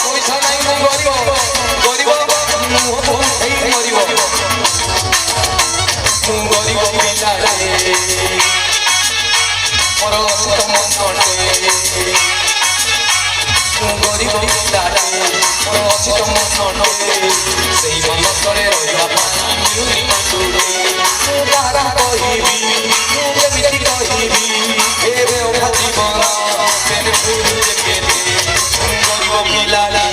ପଇସା ନାହିଁ ମୁଁ ଗରିବ ଗରିବ ମୁହଁ ପୋଛେଇ ମରିବ ମୁଁ ଗରିବ ପିଲାଟେ ମୋର ଅଛି ତମ ମନରେ ମୁଁ ଗରିବ ପିଲାଟେ ମୋର ଅଛି ତମ ମନରେ ସେଇ ମନ ତଳେ ରହିବା ପାଇଁ ମିଳୁନି ମାଣ୍ଡୁରେ ମୁଁ କାହାର କହିବି ମୁଁ କେମିତି କହିବି ଏବେ ଅଧା ଜୀବନ ତେରେ ଭୁଲ କେତେ ମୁଁ ଗରିବ ପିଲାଟେ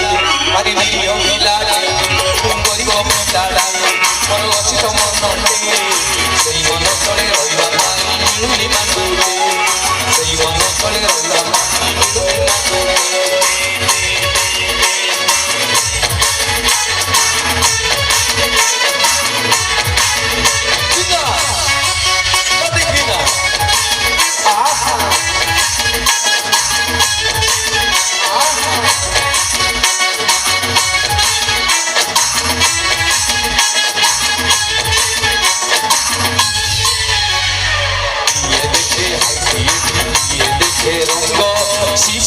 ଭାରି ନିରୀହ ପିଲାଟେ ମୁଁ ଗରିବ ପିଲାଟେ ମୋର ଅଛି ତମ ମନରେ ସେଇ ମନ ତଳେ ରହିବା ପାଇଁ ମିଳୁନି ମାଣ୍ଡୁରେ ସେଇ ମନ ତଳେ ରହିବା ପାଇଁ ମିଳୁନି ମାଣ୍ଡୁରେ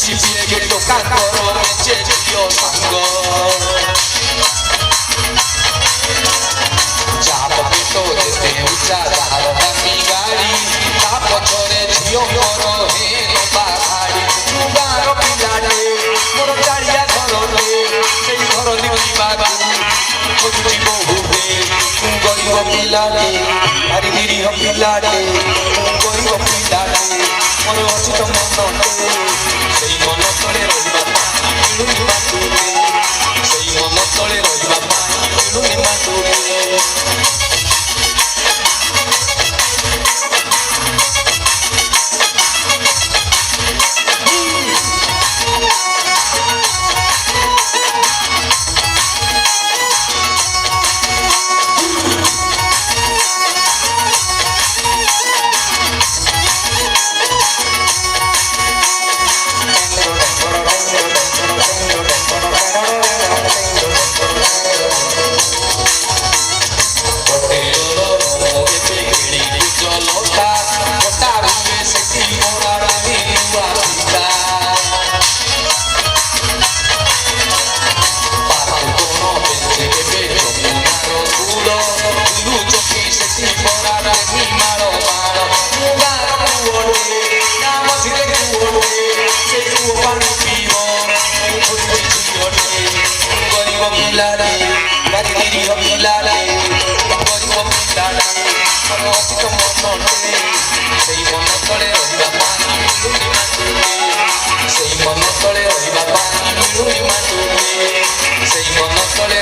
Sipiege tocando meche dio sango Chapo pito desde ucha daro mi gari Tapo chore dio moro he no bahari Tugaro pilate moro charia dhorone Sei dhoroni babu Kodi bohube Goribo pilate Ari niriho pilate Goribo pilate Moro achi tomo mone Sei mano tole ରହିବା ପାଇଁ ମିଳୁନି ମାଣ୍ଡୁରେ ସେଇ ମନ ତଳେ ରହିବା ପାଇଁ ମିଳୁନି ମାଣ୍ଡୁରେ Pilate, gari niriho pilate, goribo pilate, ମୋର ଅଛି ତମ ମନରେ ସେଇ ମନ ତଳେ ରହିବା ପାଇଁ ମିଳୁନି ମାଣ୍ଡୁରେ ସେଇ ମନ ତଳେ ରହିବା ପାଇଁ ମିଳୁନି ମାଣ୍ଡୁରେ ସେଇ ମନ ତଳେ